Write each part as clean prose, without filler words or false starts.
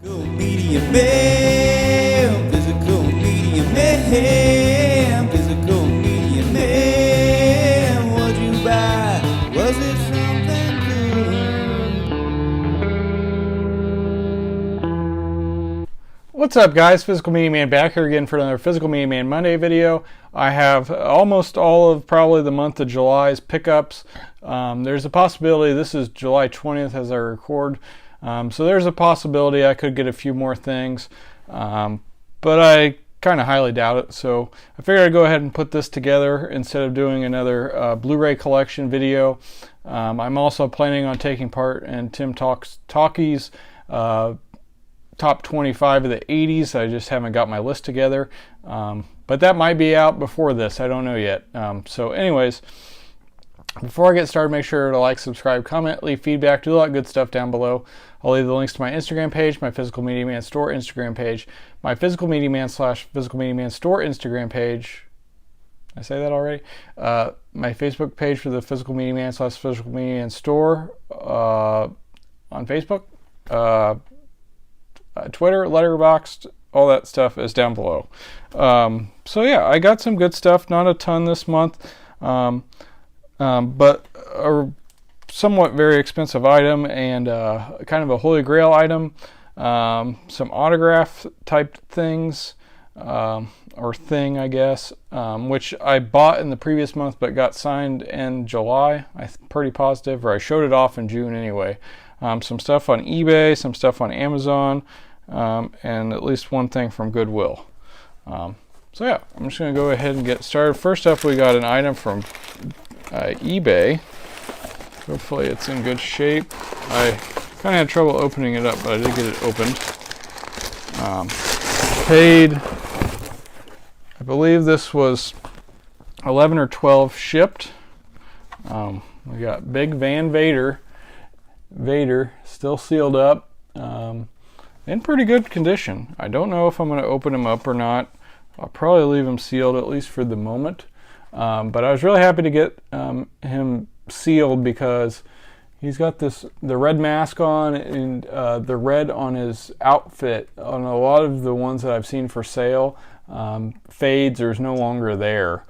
Physical media man, physical media man, physical media man. What'd you buy? Was it something good? What's up, guys? Physical Media Man back here again for another Physical Media Man Monday video. I have almost all of probably the month of July's pickups. There's a possibility, this is July 20th as I record, so there's a possibility I could get a few more things, but I kind of highly doubt it. So I figured I'd go ahead and put this together instead of doing another Blu-ray collection video. I'm also planning on taking part in Tim Talkie's top 25 of the 80s. I just haven't got my list together, but that might be out before this. I don't know yet. So anyways, before I get started, make sure to like, subscribe, comment, leave feedback, do a lot of good stuff down below. I'll leave the links to my Instagram page, my Physical Media Man Store Instagram page, my Physical Media Man / Physical Media Man Store Instagram page. Did I say that already? My Facebook page for the Physical Media Man / Physical Media Man Store on Facebook. Twitter, Letterboxd, all that stuff is down below. So yeah, I got some good stuff, not a ton this month, but a somewhat very expensive item and kind of a holy grail item. Some autograph type things, or thing, I guess, which I bought in the previous month but got signed in July. I'm pretty positive, or I showed it off in June anyway. Some stuff on eBay, some stuff on Amazon, and at least one thing from Goodwill. So yeah, I'm just going to go ahead and get started. First up, we got an item from eBay. Hopefully it's in good shape. I kind of had trouble opening it up, but I did get it opened. Paid, I believe this was 11 or 12 shipped. We got Big Van Vader still sealed up, in pretty good condition. I don't know if I'm going to open him up or not. I'll probably leave him sealed, at least for the moment, but I was really happy to get him sealed because he's got the red mask on, and the red on his outfit on a lot of the ones that I've seen for sale fades or is no longer there.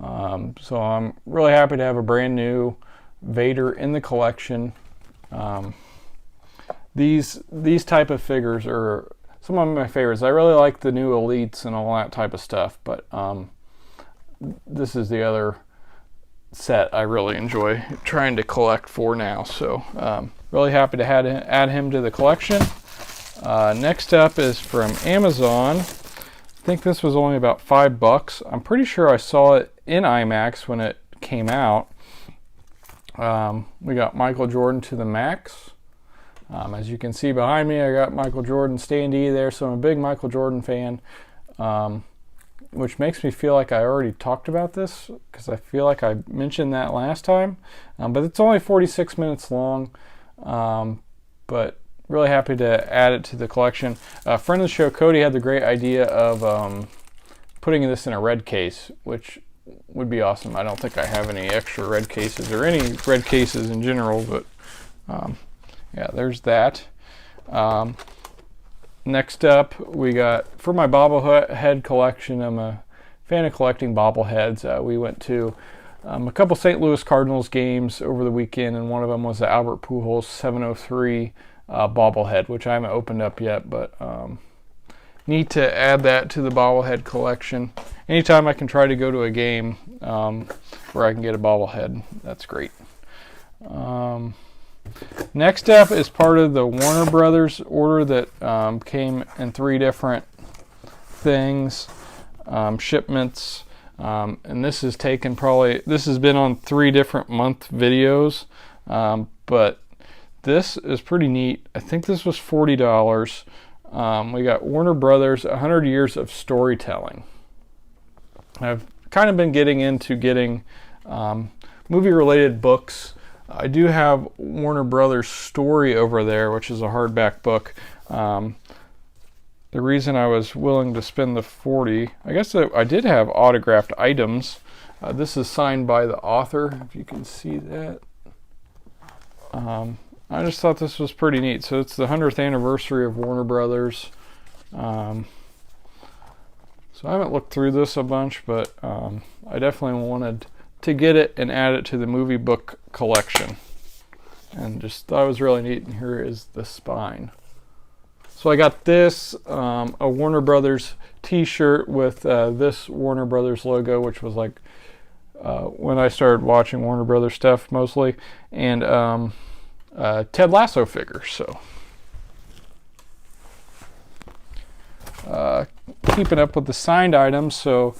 So I'm really happy to have a brand new Vader in the collection. These type of figures are some of my favorites. I really like the new Elites and all that type of stuff, but this is the other set I really enjoy trying to collect for now. So really happy to add him to the collection. Next up is from Amazon. I think this was only about $5. I'm pretty sure I saw it in IMAX when it came out. We got Michael Jordan to the max. As you can see behind me, I got Michael Jordan standee there, so I'm a big Michael Jordan fan, which makes me feel like I already talked about this because I feel like I mentioned that last time, but it's only 46 minutes long, but really happy to add it to the collection. A friend of the show, Cody, had the great idea of putting this in a red case, which would be awesome. I don't think I have any extra red cases or any red cases in general, but yeah, there's that. Next up, we got, for my bobblehead collection, I'm a fan of collecting bobbleheads. We went to a couple St. Louis Cardinals games over the weekend, and one of them was the Albert Pujols 703 bobblehead, which I haven't opened up yet, but need to add that to the bobblehead collection. Anytime I can try to go to a game where I can get a bobblehead, that's great. Next up is part of the Warner Brothers order that came in 3 different things, shipments, and this has taken this has been on 3 different month videos, but this is pretty neat. I think this was $40. We got Warner Brothers 100 Years of Storytelling. I've kind of been getting into getting movie-related books. I do have Warner Brothers Story over there, which is a hardback book. The reason I was willing to spend the $40, I guess I did have autographed items. This is signed by the author, if you can see that. I just thought this was pretty neat. So it's the 100th anniversary of Warner Brothers. So I haven't looked through this a bunch, but I definitely wanted to get it and add it to the movie book collection. And just thought it was really neat. And here is the spine. So I got this, a Warner Brothers t-shirt with this Warner Brothers logo, which was like when I started watching Warner Brothers stuff mostly, and Ted Lasso figure. So keeping up with the signed items. So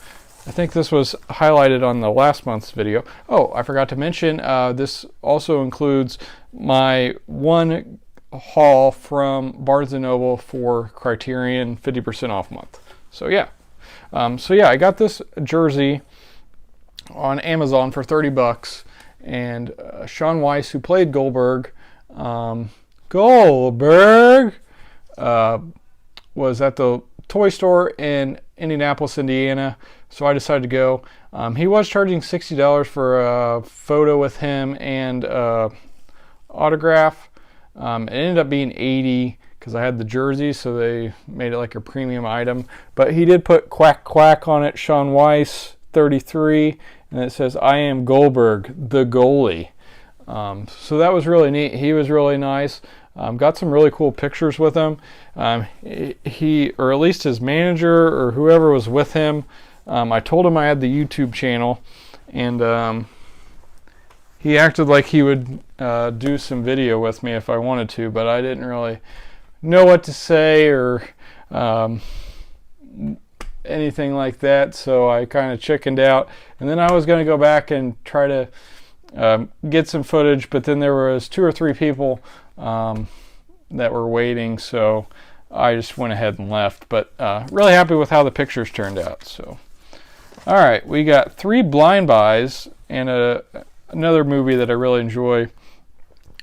I think this was highlighted on the last month's video. Oh, I forgot to mention, this also includes my one haul from Barnes & Noble for Criterion 50% off month. So yeah. I got this jersey on Amazon for $30, and Shaun Weiss, who played Goldberg, was at the toy store in Indianapolis, Indiana, so I decided to go. He was charging $60 for a photo with him and autograph. It ended up being $80 because I had the jersey, so they made it like a premium item. But he did put quack quack on it, Shaun Weiss, 33, and it says, "I am Goldberg, the goalie." So that was really neat. He was really nice. Got some really cool pictures with him. He, or at least his manager or whoever was with him, I told him I had the YouTube channel, and he acted like he would do some video with me if I wanted to, but I didn't really know what to say or anything like that, so I kind of chickened out. And then I was going to go back and try to get some footage, but then there was 2 or 3 people that were waiting, so I just went ahead and left. But really happy with how the pictures turned out. So, all right, we got 3 blind buys and another movie that I really enjoy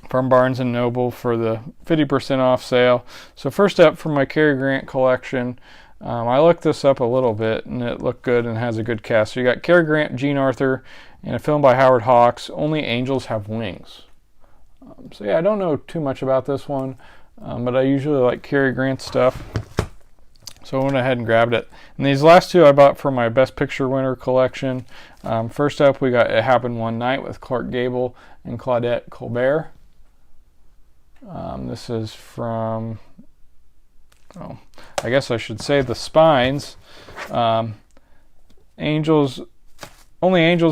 from Barnes & Noble for the 50% off sale. So first up, from my Cary Grant collection, I looked this up a little bit, and it looked good and has a good cast. So you got Cary Grant, Gene Arthur, and a film by Howard Hawks, Only Angels Have Wings. So yeah, I don't know too much about this one, but I usually like Cary Grant stuff, so I went ahead and grabbed it. And these last 2 I bought for my Best Picture winner collection. First up, we got It Happened One Night with Clark Gable and Claudette Colbert. This is from, I guess I should say the spines. Only Angels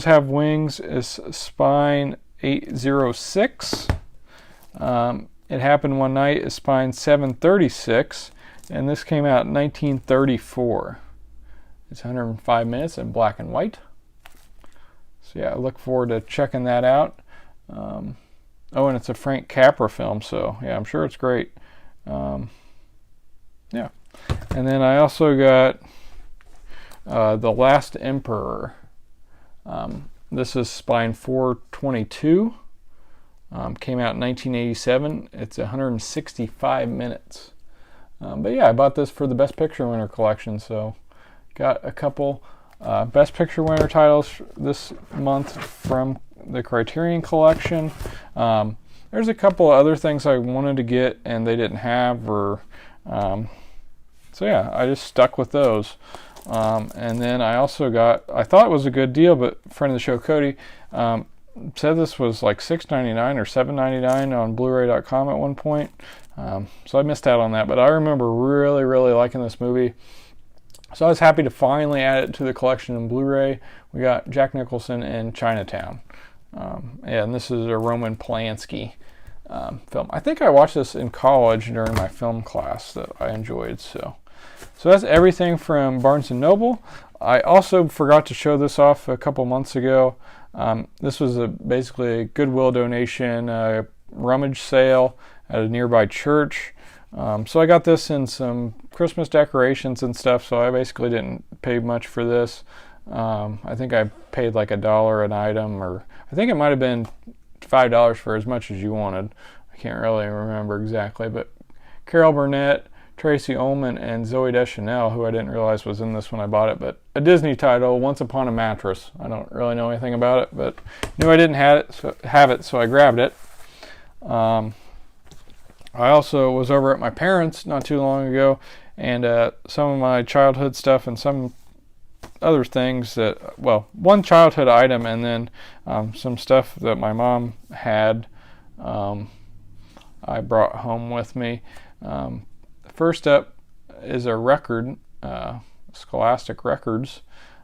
Have Wings is spine 806. It Happened One Night is spine 736, and this came out in 1934. It's 105 minutes in black and white. So yeah, I look forward to checking that out. And it's a Frank Capra film, so yeah, I'm sure it's great. Yeah. And then I also got The Last Emperor. This is spine 422. Came out in 1987. It's 165 minutes. But yeah, I bought this for the Best Picture winner collection, so got a couple Best Picture winner titles this month from the Criterion collection. There's a couple other things I wanted to get and they didn't have, or so yeah, I just stuck with those. And then I also got, I thought it was a good deal, but friend of the show Cody said this was like $6.99 or $7.99 on Blu-ray.com at one point. So I missed out on that, but I remember really, really liking this movie. So I was happy to finally add it to the collection in Blu-ray. We got Jack Nicholson in Chinatown. And this is a Roman Polanski film. I think I watched this in college during my film class that I enjoyed. So that's everything from Barnes & Noble. I also forgot to show this off a couple months ago. This was basically a Goodwill donation, rummage sale at a nearby church. So I got this in some Christmas decorations and stuff, so I basically didn't pay much for this. I think I paid like $1 an item, or I think it might have been $5 for as much as you wanted. I can't really remember exactly, but Carol Burnett, Tracy Ullman, and Zooey Deschanel, who I didn't realize was in this when I bought it, but a Disney title, Once Upon a Mattress. I don't really know anything about it, but knew I didn't have it, so I grabbed it. I also was over at my parents' not too long ago, and some of my childhood stuff and some other things that, well, one childhood item and then some stuff that my mom had I brought home with me. First up is a record, Scholastic Records,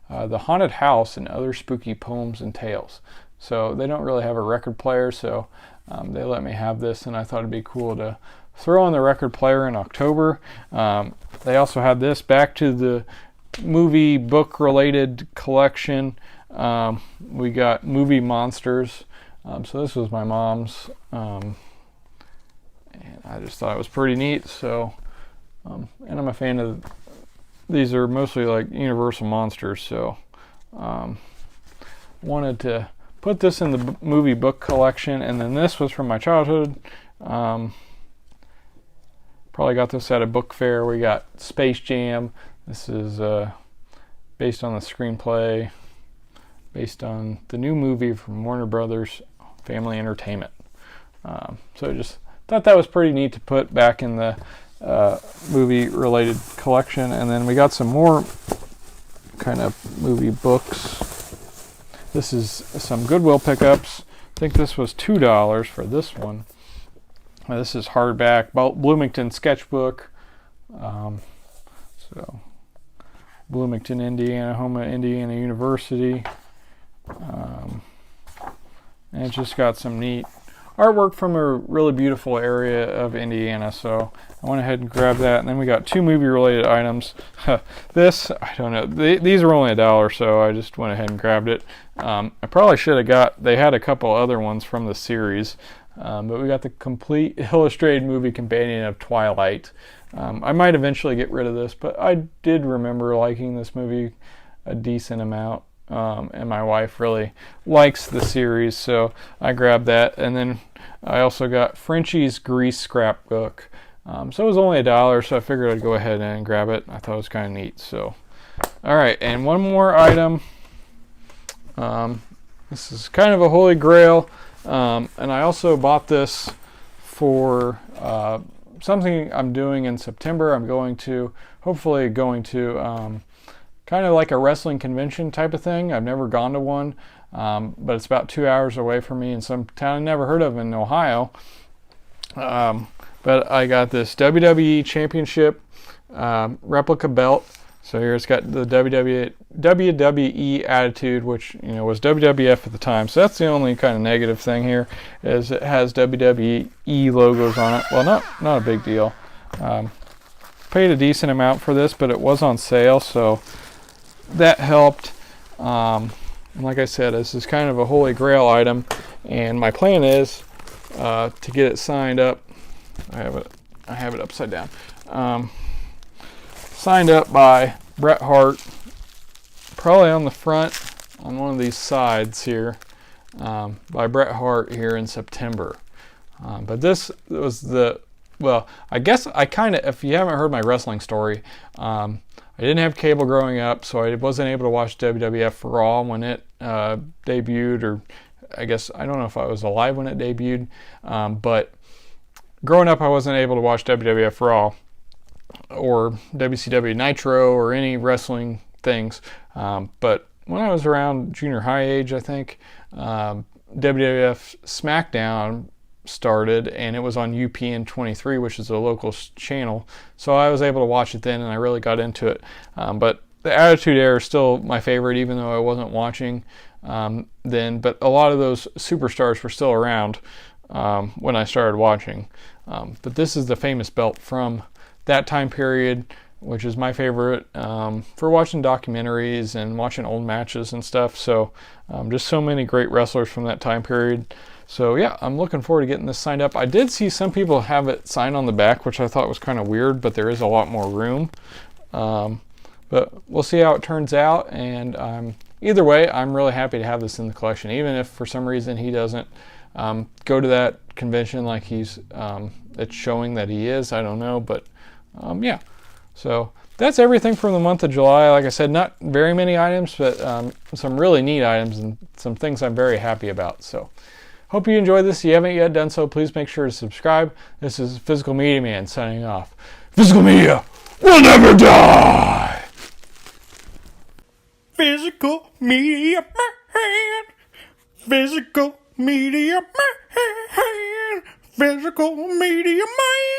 The Haunted House and Other Spooky Poems and Tales. So they don't really have a record player, so they let me have this, and I thought it'd be cool to throw on the record player in October. They also had this back to the movie book related collection. We got Movie Monsters. So this was my mom's, and I just thought it was pretty neat. So, and I'm a fan of, these are mostly like Universal Monsters, so wanted to put this in the movie book collection. And then this was from my childhood. Probably got this at a book fair. We got Space Jam. This is based on the screenplay, based on the new movie from Warner Brothers Family Entertainment. So just thought that was pretty neat to put back in the movie related collection. And then we got some more kind of movie books. This is some Goodwill pickups. I think this was $2 for this one. This is hardback Bloomington sketchbook. So Bloomington, Indiana, home of Indiana University. And it just got some neat artwork from a really beautiful area of Indiana, so I went ahead and grabbed that. And then we got two movie related items. This, I don't know, these were only $1, so I just went ahead and grabbed it. I probably should have got, they had a couple other ones from the series, but we got the complete illustrated movie companion of Twilight. I might eventually get rid of this, but I did remember liking this movie a decent amount. And my wife really likes the series, so I grabbed that. And then I also got Frenchie's Grease scrapbook. So it was only $1, so I figured I'd go ahead and grab it. I thought it was kind of neat. So, all right, and one more item. This is kind of a holy grail, and I also bought this for something I'm doing in September. I'm hopefully going to kind of like a wrestling convention type of thing. I've never gone to one, but it's about 2 hours away from me in some town I never heard of in Ohio. But I got this WWE Championship replica belt. So here it's got the WWE Attitude, which was WWF at the time. So that's the only kind of negative thing here, is it has WWE logos on it. Well, not a big deal. Paid a decent amount for this, but it was on sale, so that helped. And like I said, this is kind of a holy grail item, and my plan is to get it signed up. I have it upside down. Signed up by Bret Hart, probably on the front on one of these sides here, by Bret Hart here in September. But this was I guess if you haven't heard my wrestling story, I didn't have cable growing up, so I wasn't able to watch WWF Raw when it debuted, or I guess, I don't know if I was alive when it debuted, but growing up I wasn't able to watch WWF Raw or WCW Nitro or any wrestling things, but when I was around junior high age, I think, WWF SmackDown started, and it was on UPN 23, which is a local channel, so I was able to watch it then, and I really got into it. But the Attitude Era is still my favorite, even though I wasn't watching then, but a lot of those superstars were still around when I started watching. But this is the famous belt from that time period, which is my favorite for watching documentaries and watching old matches and stuff. So just so many great wrestlers from that time period. So yeah, I'm looking forward to getting this signed up. I did see some people have it signed on the back, which I thought was kind of weird, but there is a lot more room. But we'll see how it turns out, and either way, I'm really happy to have this in the collection, even if for some reason he doesn't go to that convention like it's showing that he is. I don't know, but yeah. So that's everything from the month of July. Like I said, not very many items, but some really neat items and some things I'm very happy about. So Hope you enjoyed this. If you haven't yet done so, please make sure to subscribe. This is Physical Media Man signing off. Physical Media will never die! Physical Media Man. Physical Media Man. Physical Media Man.